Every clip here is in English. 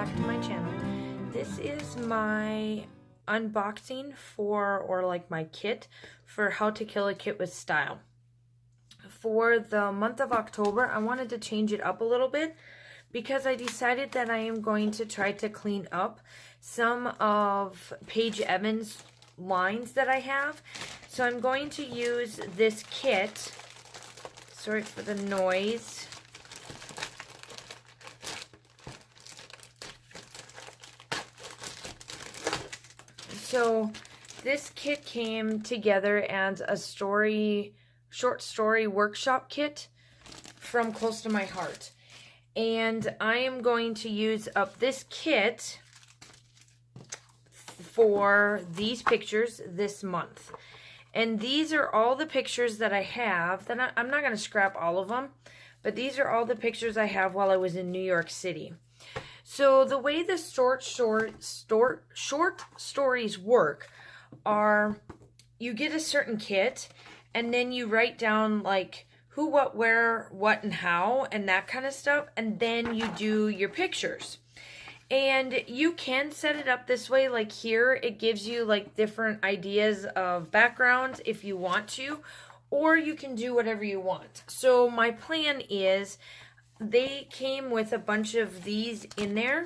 back to my channel. This is my unboxing for, or like my kit for how to kill a kit with style. For the month of October, I wanted to change it up a little bit because I decided that I am going to try to clean up some of Paige Evans' lines that I have. So I'm going to use this kit. Sorry for the noise. So this kit came together as a short story workshop kit from Close to My Heart. And I am going to use up this kit for these pictures this month. And these are all the pictures that I have. I'm not going to scrap all of them, but these are all the pictures I have while I was in New York City. So the way the short stories work are you get a certain kit and then you write down like who, what, where, what, and how, and that kind of stuff, and then you do your pictures. And you can set it up this way, like here it gives you like different ideas of backgrounds if you want to, or you can do whatever you want. So my plan is they came with a bunch of these in there,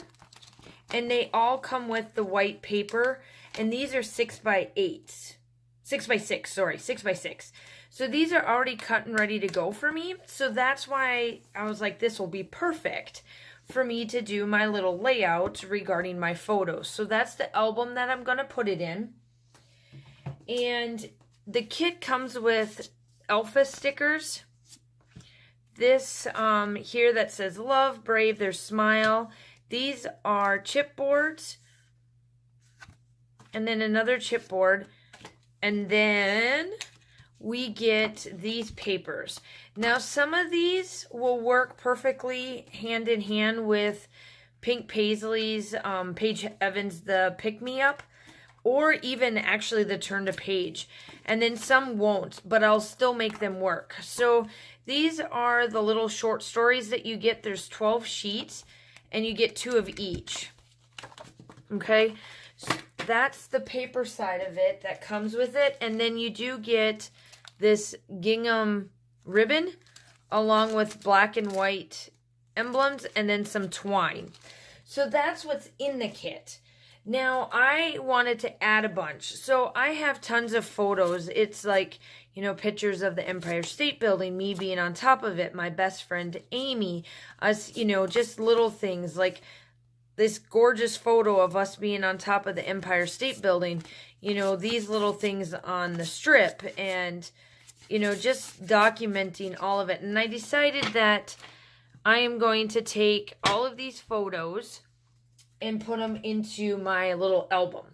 and they all come with the white paper, and these are 6x6. So these are already cut and ready to go for me. So that's why I was like, this will be perfect for me to do my little layout regarding my photos. So that's the album that I'm going to put it in. And the kit comes with alpha stickers. This here that says love, brave, there's smile. These are chipboards. And then another chipboard. And then we get these papers. Now some of these will work perfectly hand in hand with Pink Paisley's Paige Evans, the Pick Me Up, or even actually the Turn to Page. And then some won't, but I'll still make them work. So these are the little short stories that you get. There's 12 sheets, and you get 2 of each. Okay, so that's the paper side of it that comes with it. And then you do get this gingham ribbon along with black and white emblems and then some twine. So that's what's in the kit. Now, I wanted to add a bunch. So I have tons of photos. It's like, you know, pictures of the Empire State Building, me being on top of it, my best friend Amy, us, you know, just little things like this gorgeous photo of us being on top of the Empire State Building, you know, these little things on the strip, and, you know, just documenting all of it. And I decided that I am going to take all of these photos and put them into my little album.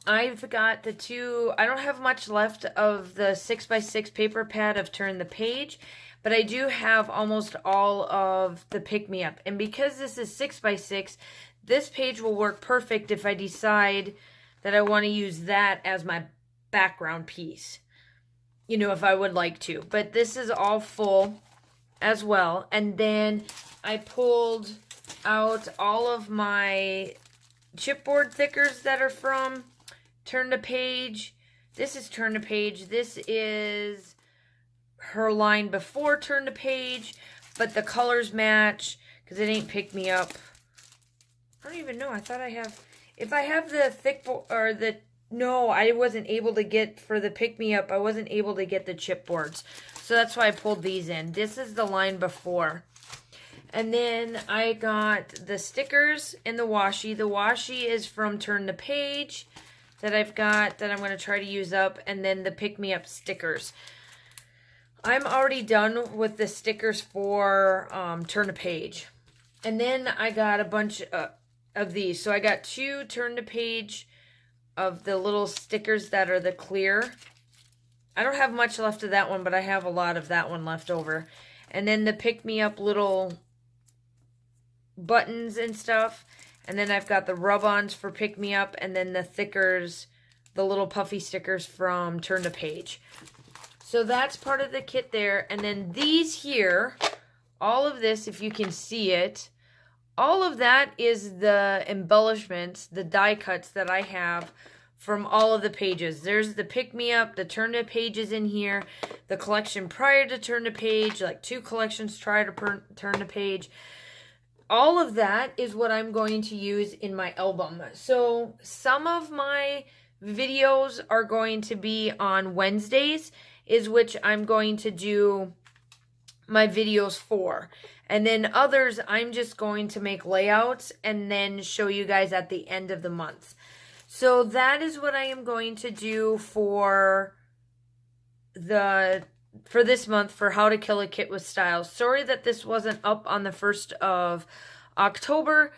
I've got the 2, I don't have much left of the 6x6 paper pad of Turn the Page, but I do have almost all of the Pick Me Up. And because this is 6x6, this page will work perfect if I decide that I want to use that as my background piece. You know, if I would like to. But this is all full as well. And then I pulled out all of my chipboard thickers that are from Turn to Page. This is Turn to Page. This is her line before Turn to Page, but the colors match because it ain't Pick Me Up. I don't even know. I thought I have, if I have the thick or the, no, I wasn't able to get for the Pick Me Up. I wasn't able to get the chipboards. So that's why I pulled these in. This is the line before. And then I got the stickers and the washi. The washi is from Turn the Page that I've got that I'm going to try to use up. And then the Pick Me Up stickers. I'm already done with the stickers for Turn the Page. And then I got a bunch of these. So I got 2 Turn the Page of the little stickers that are the clear. I don't have much left of that one, but I have a lot of that one left over. And then the Pick Me Up little buttons and stuff. And then I've got the rub-ons for Pick Me Up, and then the thickers, the little puffy stickers from Turn to Page. So that's part of the kit there. And then these here, all of this, if you can see it, all of that is the embellishments, the die cuts that I have from all of the pages. There's the Pick Me Up, the Turn to Pages in here, the collection prior to Turn to Page, like 2 collections prior to Turn to Page. All of that is what I'm going to use in my album. So some of my videos are going to be on Wednesdays, is which I'm going to do my videos for. And then others, I'm just going to make layouts and then show you guys at the end of the month. So that is what I am going to do for this month for How to Kill a Kit with Style. Sorry that this wasn't up on the 1st of October.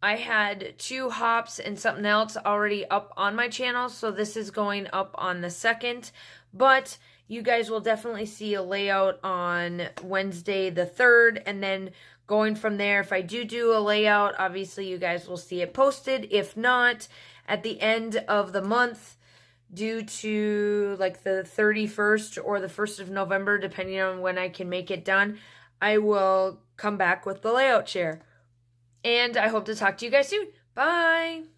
I had 2 hops and something else already up on my channel, so this is going up on the 2nd. But you guys will definitely see a layout on Wednesday the 3rd, and then going from there, if I do a layout, obviously you guys will see it posted. If not, at the end of the month, due to like the 31st or the 1st of November, depending on when I can make it done, I will come back with the layout share. And I hope to talk to you guys soon. Bye!